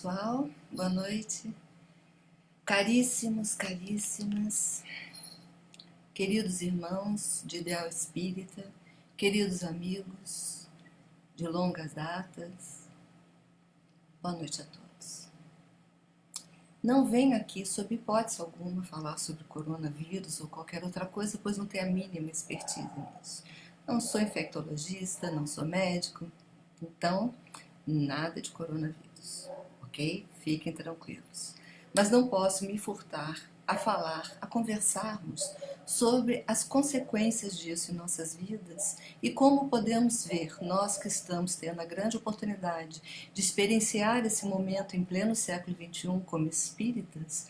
pessoal, boa noite. Caríssimos, caríssimas, queridos irmãos de Ideal Espírita, queridos amigos de longas datas, boa noite a todos. Não venho aqui, sob hipótese alguma, falar sobre coronavírus ou qualquer outra coisa, pois não tenho a mínima expertise nisso. Não sou infectologista, não sou médico, então nada de coronavírus, ok? Fiquem tranquilos. Mas não posso me furtar a falar, a conversarmos sobre as consequências disso em nossas vidas e como podemos ver, nós que estamos tendo a grande oportunidade de experienciar esse momento em pleno século XXI como espíritas,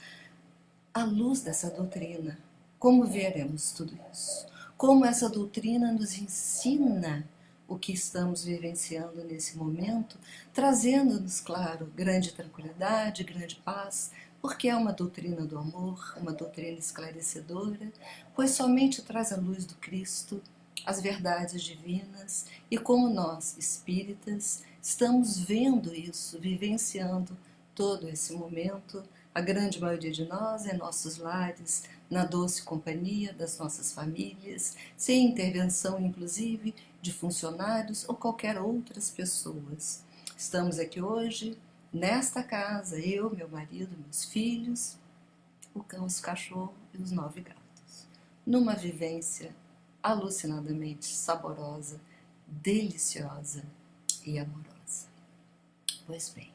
à luz dessa doutrina. Como veremos tudo isso? Como essa doutrina nos ensina o que estamos vivenciando nesse momento, trazendo-nos, claro, grande tranquilidade, grande paz, porque é uma doutrina do amor, uma doutrina esclarecedora, pois somente traz a luz do Cristo, as verdades divinas, e como nós, espíritas, estamos vendo isso, vivenciando todo esse momento, a grande maioria de nós em nossos lares, na doce companhia das nossas famílias, sem intervenção, inclusive, de funcionários ou qualquer outras pessoas. Estamos aqui hoje, nesta casa, eu, meu marido, meus filhos, o cão, os cachorros e os 9 gatos, numa vivência alucinadamente saborosa, deliciosa e amorosa. Pois bem,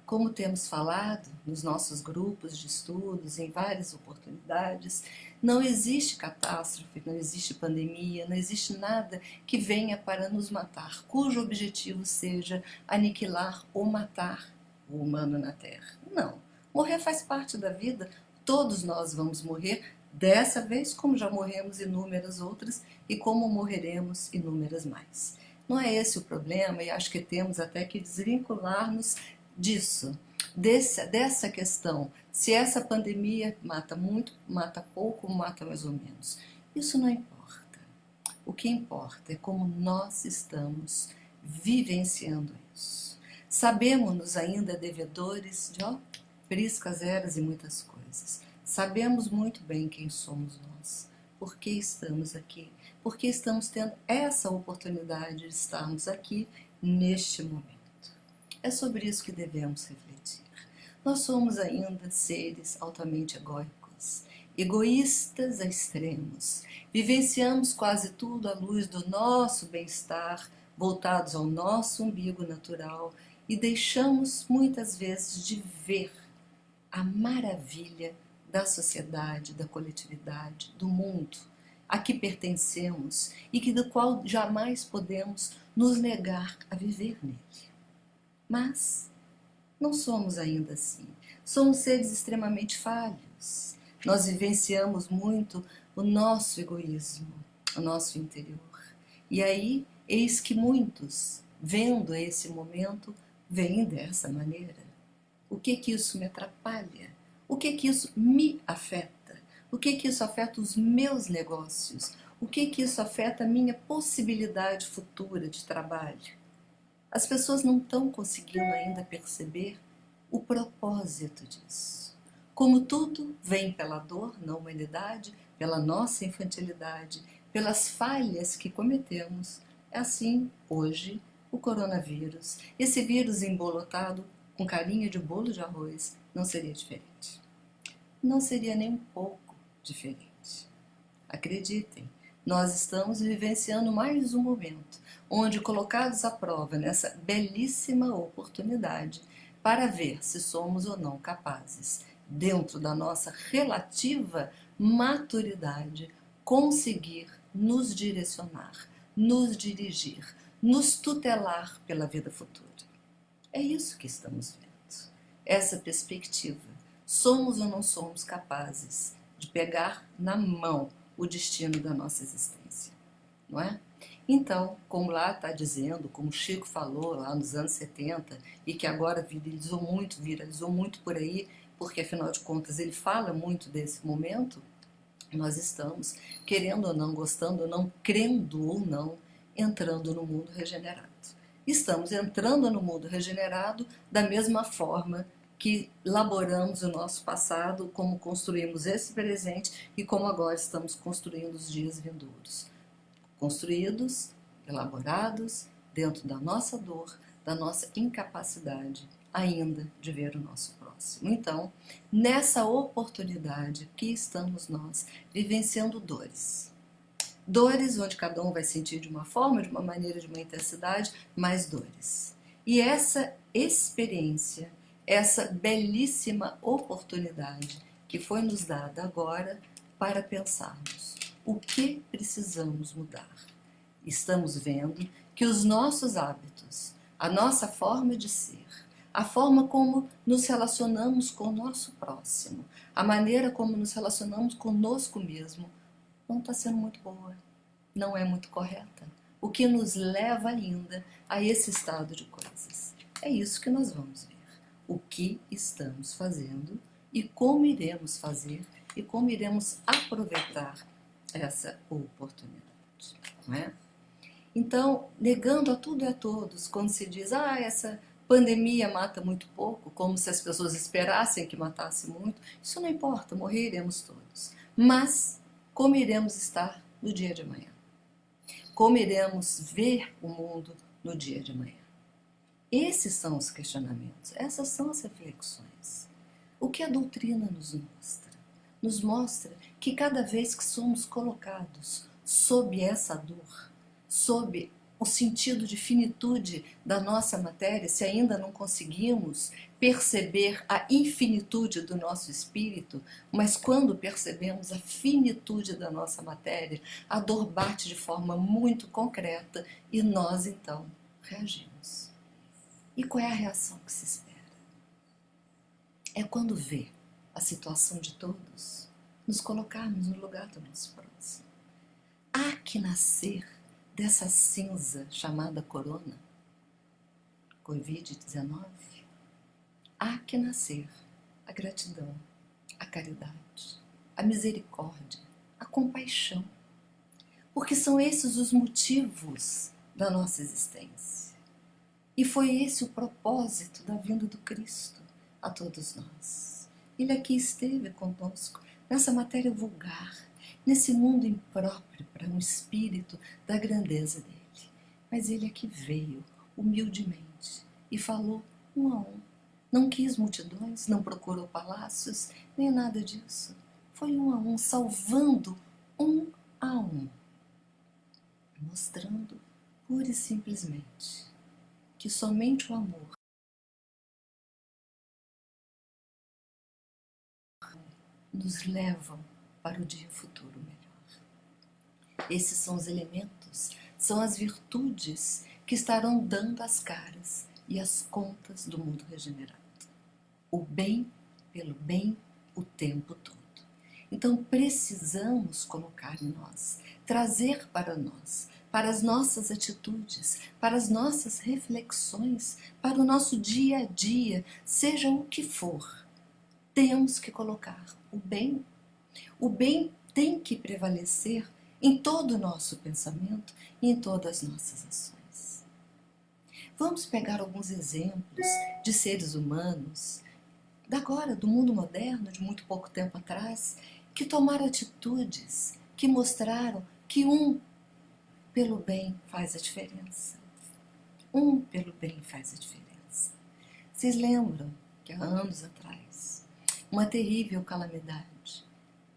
como temos falado nos nossos grupos de estudos, em várias oportunidades, não existe catástrofe, não existe pandemia, não existe nada que venha para nos matar, cujo objetivo seja aniquilar ou matar o humano na Terra. Não. Morrer faz parte da vida, todos nós vamos morrer, dessa vez como já morremos inúmeras outras e como morreremos inúmeras mais. Não é esse o problema e acho que temos até que desvincular-nos disso, dessa questão, se essa pandemia mata muito, mata pouco ou mata mais ou menos. Isso não importa. O que importa é como nós estamos vivenciando isso. Sabemos-nos ainda devedores de priscas, eras e muitas coisas. Sabemos muito bem quem somos nós, por que estamos aqui, porque estamos tendo essa oportunidade de estarmos aqui neste momento. É sobre isso que devemos refletir. Nós somos ainda seres altamente egóicos, egoístas a extremos. Vivenciamos quase tudo à luz do nosso bem-estar, voltados ao nosso umbigo natural, e deixamos muitas vezes de ver a maravilha da sociedade, da coletividade, do mundo a que pertencemos e que do qual jamais podemos nos negar a viver nele. Mas não somos ainda assim. Somos seres extremamente falhos. Nós vivenciamos muito o nosso egoísmo, o nosso interior. E aí, eis que muitos, vendo esse momento, veem dessa maneira. O que isso me atrapalha? O que isso me afeta? O que isso afeta os meus negócios? O que isso afeta a minha possibilidade futura de trabalho? As pessoas não estão conseguindo ainda perceber o propósito disso. Como tudo vem pela dor na humanidade, pela nossa infantilidade, pelas falhas que cometemos, é assim hoje o coronavírus. Esse vírus embolotado com carinha de bolo de arroz não seria diferente. Não seria nem um pouco diferente. Acreditem, nós estamos vivenciando mais um momento onde, colocados à prova nessa belíssima oportunidade para ver se somos ou não capazes, dentro da nossa relativa maturidade, conseguir nos direcionar, nos dirigir, nos tutelar pela vida futura. É isso que estamos vendo, essa perspectiva. Somos ou não somos capazes de pegar na mão o destino da nossa existência, não é? Então, como lá está dizendo, como o Chico falou lá nos anos 70, e que agora viralizou muito por aí, porque afinal de contas ele fala muito desse momento, nós estamos, querendo ou não, gostando ou não, crendo ou não, entrando no mundo regenerado. estamos entrando no mundo regenerado da mesma forma que elaboramos o nosso passado, como construímos esse presente e como agora estamos construindo os dias vindouros. Construídos, elaborados, dentro da nossa dor, da nossa incapacidade ainda de ver o nosso próximo. Então, nessa oportunidade que estamos nós vivenciando dores. Dores onde cada um vai sentir de uma forma, de uma maneira, de uma intensidade, mais dores. E essa experiência, essa belíssima oportunidade que foi nos dada agora para pensarmos o que precisamos mudar. Estamos vendo que os nossos hábitos, a nossa forma de ser, a forma como nos relacionamos com o nosso próximo, a maneira como nos relacionamos conosco mesmo, não está sendo muito boa, não é muito correta. O que nos leva ainda a esse estado de coisas. É isso que nós vamos ver. O que estamos fazendo e como iremos fazer e como iremos aproveitar essa oportunidade, não é? Então, negando a tudo e a todos, quando se diz, essa pandemia mata muito pouco, como se as pessoas esperassem que matasse muito, isso não importa, morreremos todos. Mas, como iremos estar no dia de amanhã? Como iremos ver o mundo no dia de amanhã? Esses são os questionamentos, essas são as reflexões. O que a doutrina nos mostra? Nos mostra que cada vez que somos colocados sob essa dor, sob o sentido de finitude da nossa matéria, se ainda não conseguimos perceber a infinitude do nosso espírito, mas quando percebemos a finitude da nossa matéria, a dor bate de forma muito concreta e nós então reagimos. E qual é a reação que se espera? É quando vê a situação de todos, nos colocarmos no lugar do nosso próximo. Há que nascer dessa cinza chamada corona, Covid-19, há que nascer a gratidão, a caridade, a misericórdia, a compaixão, porque são esses os motivos da nossa existência. E foi esse o propósito da vinda do Cristo a todos nós. Ele aqui esteve conosco, nessa matéria vulgar, nesse mundo impróprio para um espírito da grandeza dele. Mas ele aqui veio, humildemente, e falou um a um. Não quis multidões, não procurou palácios, nem nada disso. Foi um a um, salvando um a um. Mostrando, pura e simplesmente, que somente o amor nos leva para o dia futuro melhor. Esses são os elementos, são as virtudes que estarão dando as caras e as contas do mundo regenerado. O bem pelo bem o tempo todo. Então precisamos colocar em nós, trazer para nós, para as nossas atitudes, para as nossas reflexões, para o nosso dia a dia, seja o que for, temos que colocar o bem. O bem tem que prevalecer em todo o nosso pensamento e em todas as nossas ações. Vamos pegar alguns exemplos de seres humanos, agora, do mundo moderno, de muito pouco tempo atrás, que tomaram atitudes que mostraram que um pelo bem faz a diferença. Um pelo bem faz a diferença. Vocês lembram que há anos atrás, uma terrível calamidade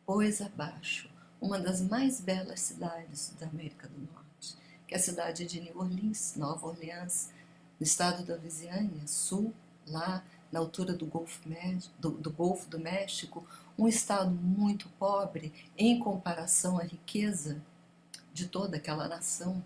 pôs abaixo uma das mais belas cidades da América do Norte, que é a cidade de New Orleans, Nova Orleans, no estado da Louisiana, sul, lá na altura do Golfo do México, um estado muito pobre em comparação à riqueza de toda aquela nação,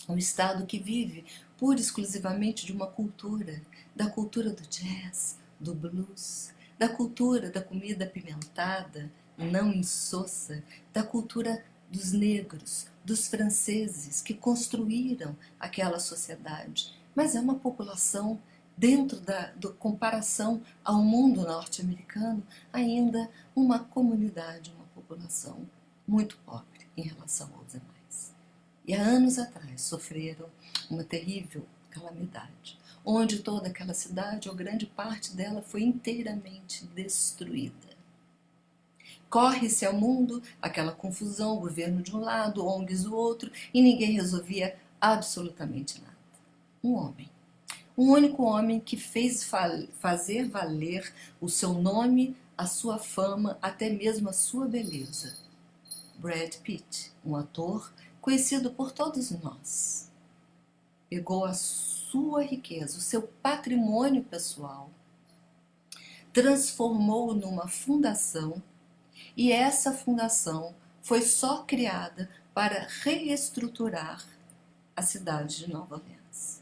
um estado que vive pura e exclusivamente de uma cultura, da cultura do jazz, do blues, da cultura da comida apimentada, não insossa, da cultura dos negros, dos franceses que construíram aquela sociedade. Mas é uma população, dentro da comparação ao mundo norte-americano, ainda uma comunidade, uma população muito pobre em relação aos demais. E há anos atrás sofreram uma terrível calamidade, onde toda aquela cidade, ou grande parte dela, foi inteiramente destruída. Corre-se ao mundo aquela confusão, o governo de um lado, ONGs do outro, e ninguém resolvia absolutamente nada. Um homem, um único homem que fez fazer valer o seu nome, a sua fama, até mesmo a sua beleza. Brad Pitt, um ator conhecido por todos nós. Pegou a sua riqueza, o seu patrimônio pessoal, transformou numa fundação, e essa fundação foi só criada para reestruturar a cidade de Nova Orleans.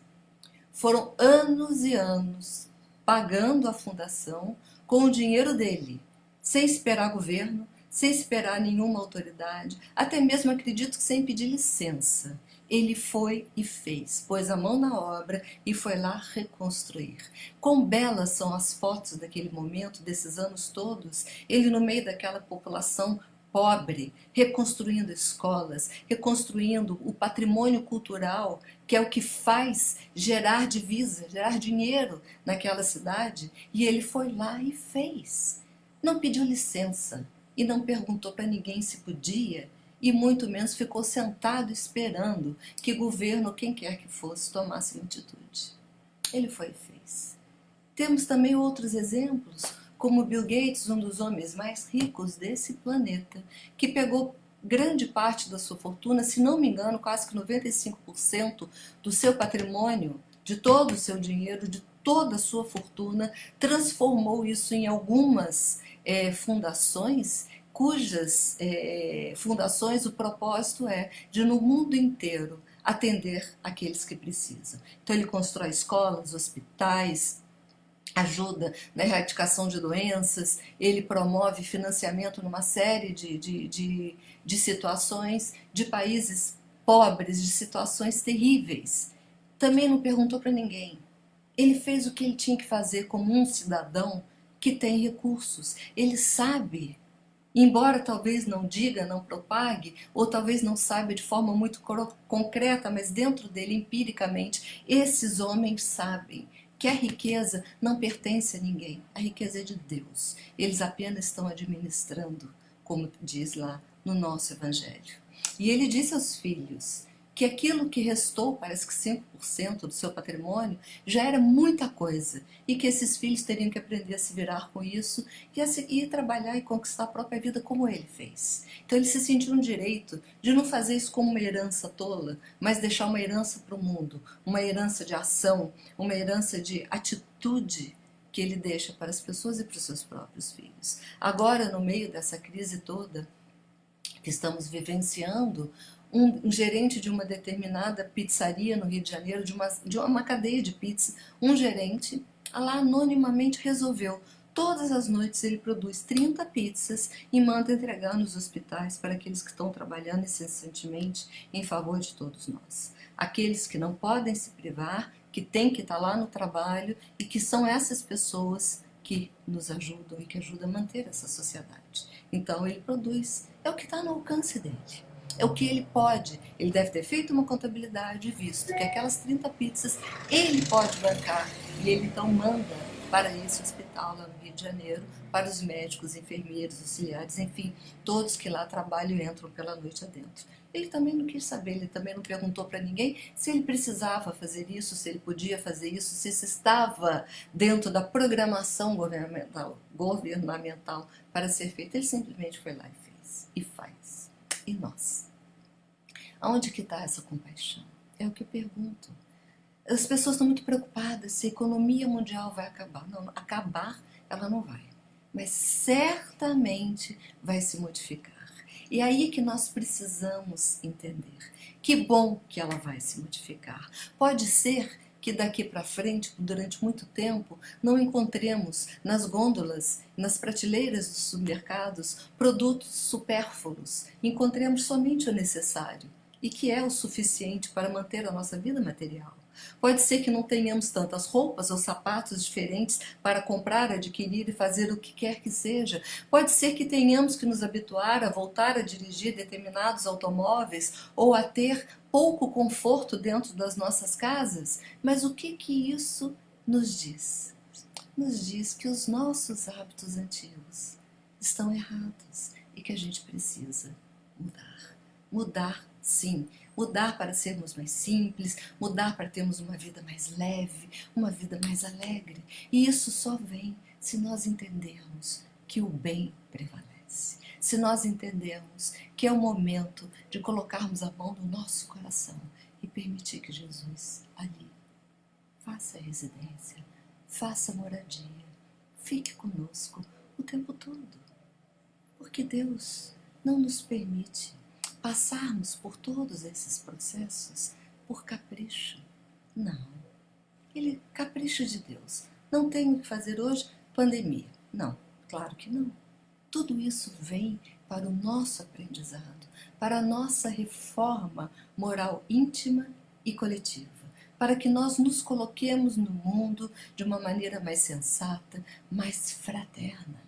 Foram anos e anos pagando a fundação com o dinheiro dele, sem esperar governo, sem esperar nenhuma autoridade, até mesmo acredito que sem pedir licença. Ele foi e fez, pôs a mão na obra e foi lá reconstruir. Quão belas são as fotos daquele momento, desses anos todos, ele no meio daquela população pobre, reconstruindo escolas, reconstruindo o patrimônio cultural, que é o que faz gerar divisa, gerar dinheiro naquela cidade, e ele foi lá e fez. Não pediu licença e não perguntou para ninguém se podia, e muito menos ficou sentado esperando que governo, quem quer que fosse, tomasse uma atitude. Ele foi e fez. Temos também outros exemplos, como Bill Gates, um dos homens mais ricos desse planeta, que pegou grande parte da sua fortuna, se não me engano, quase que 95% do seu patrimônio, de todo o seu dinheiro, de toda a sua fortuna, transformou isso em algumas fundações, cujas fundações o propósito é de, no mundo inteiro, atender aqueles que precisam. Então ele constrói escolas, hospitais, ajuda na erradicação de doenças, ele promove financiamento numa série de situações, de países pobres, de situações terríveis. Também não perguntou para ninguém. Ele fez o que ele tinha que fazer como um cidadão que tem recursos. Ele sabe, embora talvez não diga, não propague, ou talvez não saiba de forma muito concreta, mas dentro dele, empiricamente, esses homens sabem que a riqueza não pertence a ninguém, a riqueza é de Deus. Eles apenas estão administrando, como diz lá no nosso Evangelho. E ele disse aos filhos que aquilo que restou, parece que 5% do seu patrimônio, já era muita coisa, e que esses filhos teriam que aprender a se virar com isso e a seguir trabalhar e conquistar a própria vida como ele fez. Então ele se sentiu no direito de não fazer isso como uma herança tola, mas deixar uma herança para o mundo, uma herança de ação, uma herança de atitude que ele deixa para as pessoas e para os seus próprios filhos. Agora, no meio dessa crise toda que estamos vivenciando, um gerente de uma determinada pizzaria no Rio de Janeiro, de uma cadeia de pizza, um gerente lá anonimamente resolveu. Todas as noites ele produz 30 pizzas e manda entregar nos hospitais para aqueles que estão trabalhando incessantemente em favor de todos nós. Aqueles que não podem se privar, que têm que estar lá no trabalho e que são essas pessoas que nos ajudam e que ajudam a manter essa sociedade. Então ele produz, é o que está no alcance dele. É o que ele pode. Ele deve ter feito uma contabilidade e visto que aquelas 30 pizzas ele pode bancar. E ele então manda para esse hospital lá no Rio de Janeiro, para os médicos, enfermeiros, auxiliares, enfim, todos que lá trabalham e entram pela noite adentro. Ele também não quis saber, ele também não perguntou para ninguém se ele precisava fazer isso, se ele podia fazer isso, se isso estava dentro da programação governamental para ser feito. Ele simplesmente foi lá e fez, e faz. E nós? Aonde que está essa compaixão? É o que eu pergunto. As pessoas estão muito preocupadas se a economia mundial vai acabar. Não, acabar ela não vai. Mas certamente vai se modificar. E é aí que nós precisamos entender. Que bom que ela vai se modificar. Pode ser que daqui para frente, durante muito tempo, não encontremos nas gôndolas, nas prateleiras dos supermercados, produtos supérfluos. Encontremos somente o necessário e que é o suficiente para manter a nossa vida material. Pode ser que não tenhamos tantas roupas ou sapatos diferentes para comprar, adquirir e fazer o que quer que seja. Pode ser que tenhamos que nos habituar a voltar a dirigir determinados automóveis ou a ter pouco conforto dentro das nossas casas. Mas o que isso nos diz? Nos diz que os nossos hábitos antigos estão errados e que a gente precisa mudar. Mudar, sim. Mudar para sermos mais simples, mudar para termos uma vida mais leve, uma vida mais alegre. E isso só vem se nós entendermos que o bem prevalece. Se nós entendermos que é o momento de colocarmos a mão no nosso coração e permitir que Jesus ali faça residência, faça moradia, fique conosco o tempo todo. Porque Deus não nos permite passarmos por todos esses processos por capricho. Não. Ele capricho de Deus. Não tenho o que fazer hoje, pandemia. Não, claro que não. Tudo isso vem para o nosso aprendizado, para a nossa reforma moral íntima e coletiva, para que nós nos coloquemos no mundo de uma maneira mais sensata, mais fraterna.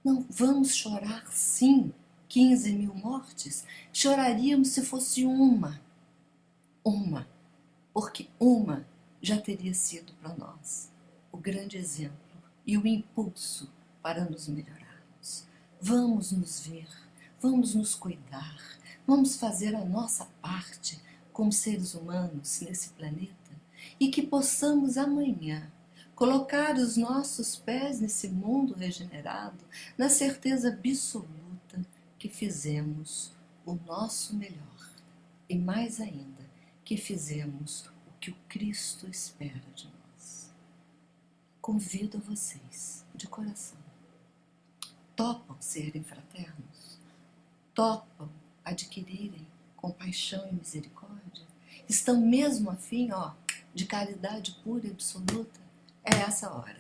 Não vamos chorar, sim, 15 mil mortes? Choraríamos se fosse uma, porque uma já teria sido para nós o grande exemplo e o impulso para nos melhorarmos. Vamos nos ver, vamos nos cuidar, vamos fazer a nossa parte como seres humanos nesse planeta e que possamos amanhã colocar os nossos pés nesse mundo regenerado na certeza absoluta que fizemos o nosso melhor e mais ainda, que fizemos o que o Cristo espera de nós. Convido vocês, de coração, topam serem fraternos? Topam adquirirem compaixão e misericórdia? Estão mesmo afim, de caridade pura e absoluta? É essa hora.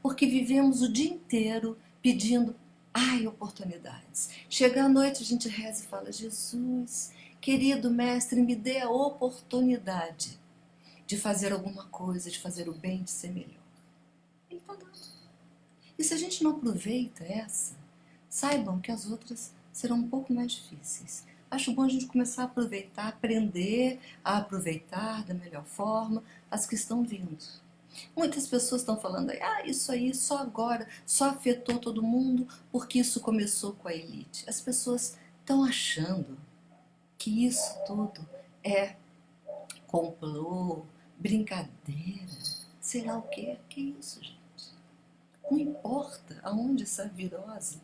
Porque vivemos o dia inteiro pedindo oportunidades. Chega à noite, a gente reza e fala: Jesus, querido mestre, me dê a oportunidade de fazer alguma coisa, de fazer o bem, de ser melhor. Ele está dando. E se a gente não aproveita essa, saibam que as outras serão um pouco mais difíceis. Acho bom a gente começar a aproveitar, aprender a aproveitar da melhor forma as que estão vindo. Muitas pessoas estão falando isso aí só agora, só afetou todo mundo porque isso começou com a elite. As pessoas estão achando que isso tudo é complô, brincadeira, sei lá o quê. Que isso, gente? Não importa aonde essa virose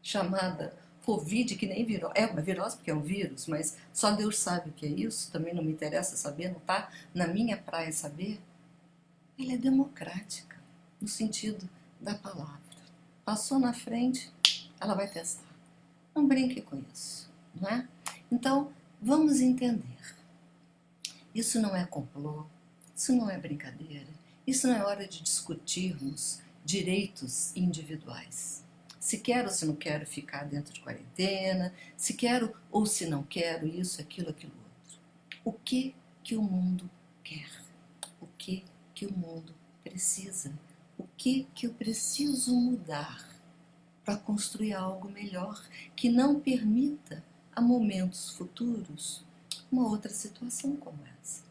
chamada Covid, que nem virose, é uma virose porque é um vírus, mas só Deus sabe o que é isso, também não me interessa saber, não está na minha praia saber. Ela é democrática, no sentido da palavra. Passou na frente, ela vai testar. Não brinque com isso, não é? Então, vamos entender. Isso não é complô, isso não é brincadeira, isso não é hora de discutirmos direitos individuais. Se quero ou se não quero ficar dentro de quarentena, se quero ou se não quero isso, aquilo, aquilo outro. O que o mundo quer? O que o mundo precisa? O que eu preciso mudar para construir algo melhor que não permita a momentos futuros uma outra situação como essa?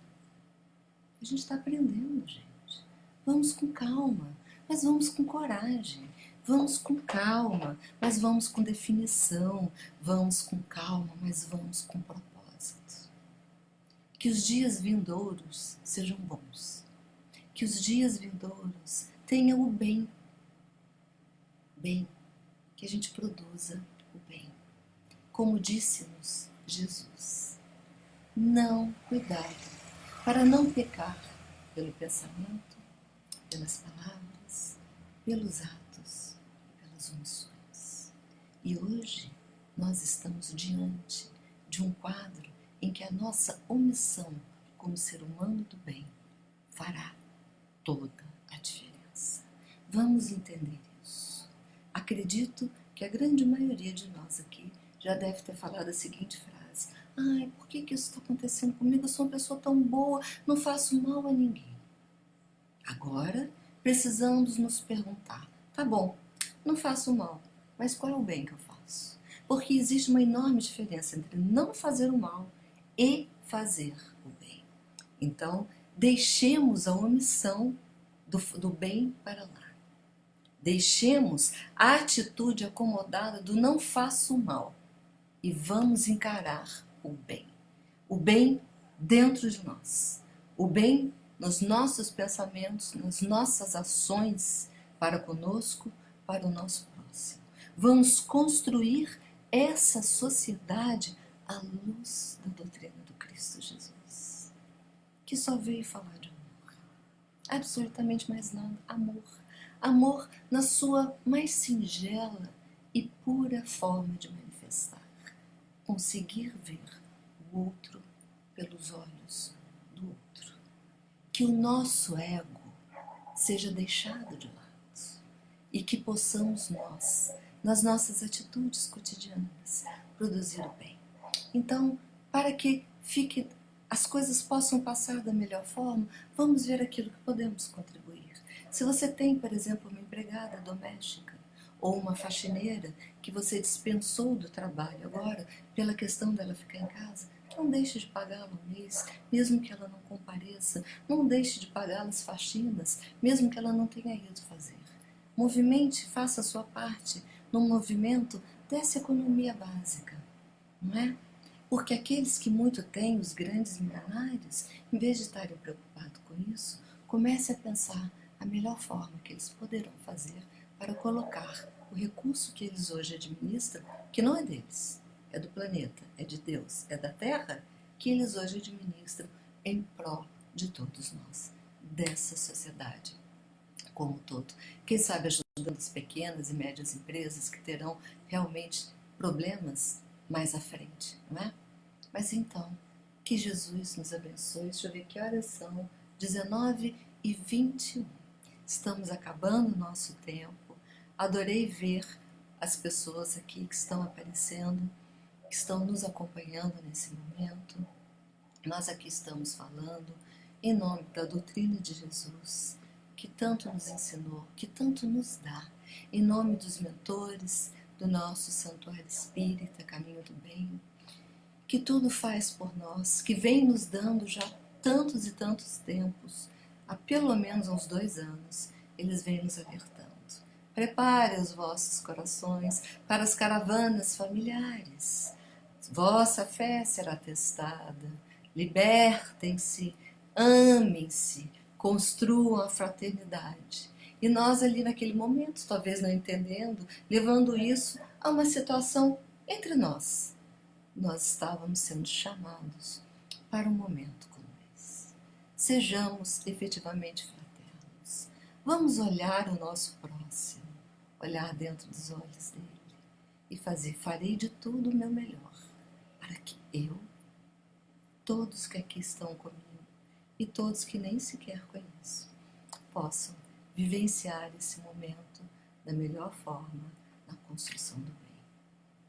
A gente está aprendendo, gente. Vamos com calma, mas vamos com coragem. Vamos com calma, mas vamos com definição. Vamos com calma, mas vamos com propósito. Que os dias vindouros sejam bons. Que os dias vindouros tenham o bem. Bem, que a gente produza o bem. Como disse-nos Jesus, não, cuidado, para não pecar pelo pensamento, pelas palavras, pelos atos e pelas omissões. E hoje nós estamos diante de um quadro em que a nossa omissão como ser humano do bem fará toda a diferença. Vamos entender isso. Acredito que a grande maioria de nós aqui já deve ter falado a seguinte frase: Ai, por que isso está acontecendo comigo? Eu sou uma pessoa tão boa, não faço mal a ninguém. Agora, precisamos nos perguntar, tá bom, não faço mal, mas qual é o bem que eu faço? Porque existe uma enorme diferença entre não fazer o mal e fazer o bem. Então, deixemos a omissão do bem para lá. Deixemos a atitude acomodada do não faço mal e vamos encarar o bem. O bem dentro de nós. O bem nos nossos pensamentos, nas nossas ações para conosco, para o nosso próximo. Vamos construir essa sociedade à luz da doutrina do Cristo Jesus, que só veio falar de amor. Absolutamente mais nada. Amor. Amor na sua mais singela e pura forma de manifestar. Conseguir ver o outro pelos olhos do outro. Que o nosso ego seja deixado de lado e que possamos nós, nas nossas atitudes cotidianas, produzir o bem. Então, para que as coisas possam passar da melhor forma, vamos ver aquilo que podemos contribuir. Se você tem, por exemplo, uma empregada doméstica ou uma faxineira que você dispensou do trabalho agora pela questão dela ficar em casa, não deixe de pagá-la um mês, mesmo que ela não compareça. Não deixe de pagá-la as faxinas, mesmo que ela não tenha ido fazer. Movimente, faça a sua parte no movimento dessa economia básica, não é? Porque aqueles que muito têm, os grandes milionários, em vez de estarem preocupados com isso, comecem a pensar a melhor forma que eles poderão fazer para colocar o recurso que eles hoje administram, que não é deles, é do planeta, é de Deus, é da Terra, que eles hoje administram em prol de todos nós, dessa sociedade como um todo. Quem sabe ajudando as pequenas e médias empresas que terão realmente problemas mais à frente, não é? Mas então, que Jesus nos abençoe. Deixa eu ver que horas são. 19h21. Estamos acabando o nosso tempo. Adorei ver as pessoas aqui que estão aparecendo, que estão nos acompanhando nesse momento. Nós aqui estamos falando em nome da doutrina de Jesus, que tanto nos ensinou, que tanto nos dá, em nome dos mentores do nosso Santuário Espírita, Caminho do Bem, que tudo faz por nós, que vem nos dando já tantos e tantos tempos, há pelo menos uns 2 anos, eles vêm nos alertando. Prepare os vossos corações para as caravanas familiares. Vossa fé será testada. Libertem-se, amem-se, construam a fraternidade. E nós ali naquele momento, talvez não entendendo, levando isso a uma situação entre nós. Nós estávamos sendo chamados para um momento como esse. Sejamos efetivamente fraternos. Vamos olhar o nosso próximo, olhar dentro dos olhos dele e farei de tudo o meu melhor para que eu, todos que aqui estão comigo e todos que nem sequer conheço, possam vivenciar esse momento da melhor forma na construção do bem.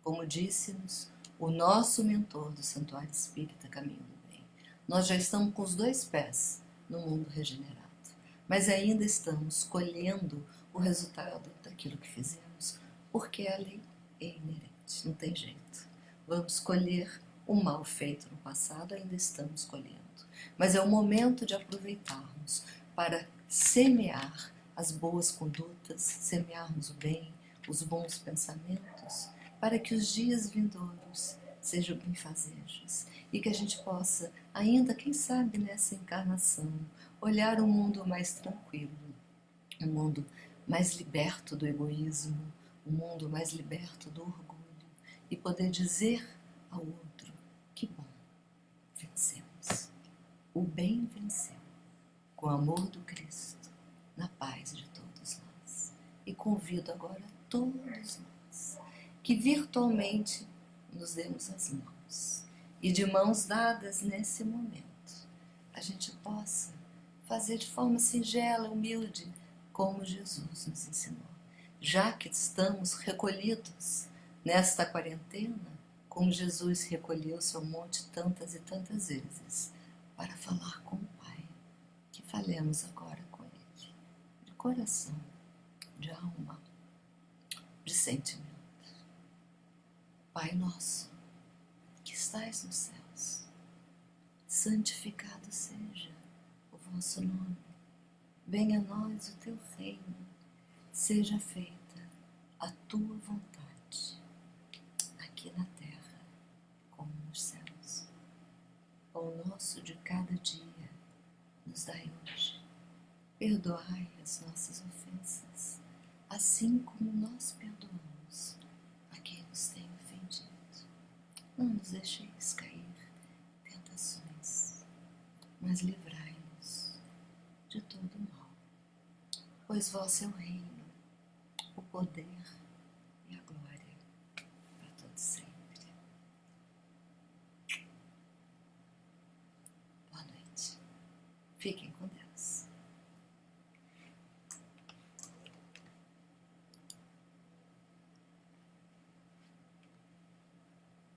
Como disse-nos o nosso mentor do Santuário Espírita Caminho do Bem, nós já estamos com os 2 pés no mundo regenerado, mas ainda estamos colhendo o resultado daquilo que fizemos, porque a lei é inerente, não tem jeito. Vamos colher o mal feito no passado, ainda estamos colhendo, mas é o momento de aproveitarmos para semear as boas condutas, semearmos o bem, os bons pensamentos, para que os dias vindouros sejam benfazejos e que a gente possa, ainda quem sabe nessa encarnação, olhar um mundo mais tranquilo, um mundo mais liberto do egoísmo, um mundo mais liberto do orgulho e poder dizer ao outro: que bom, vencemos. O bem venceu, com o amor do Cristo, na paz de todos nós. E convido agora todos nós que virtualmente nos demos as mãos e de mãos dadas nesse momento a gente possa fazer de forma singela, humilde, como Jesus nos ensinou. Já que estamos recolhidos nesta quarentena, como Jesus recolheu-se ao monte tantas e tantas vezes para falar com o Pai, que falemos agora com Ele, de coração, de alma, de sentimento. Pai nosso, que estais nos céus, santificado seja o vosso nome. Venha a nós o teu reino, seja feita a tua vontade, aqui na terra como nos céus. Pão nosso de cada dia nos dai hoje. Perdoai as nossas ofensas, assim como nós perdoamos a quem nos tem ofendido. Não nos deixeis cair em tentações, mas livrai-nos de todo mal. Pois vosso é o reino, o poder e a glória para todos sempre. Boa noite. Fiquem com Deus.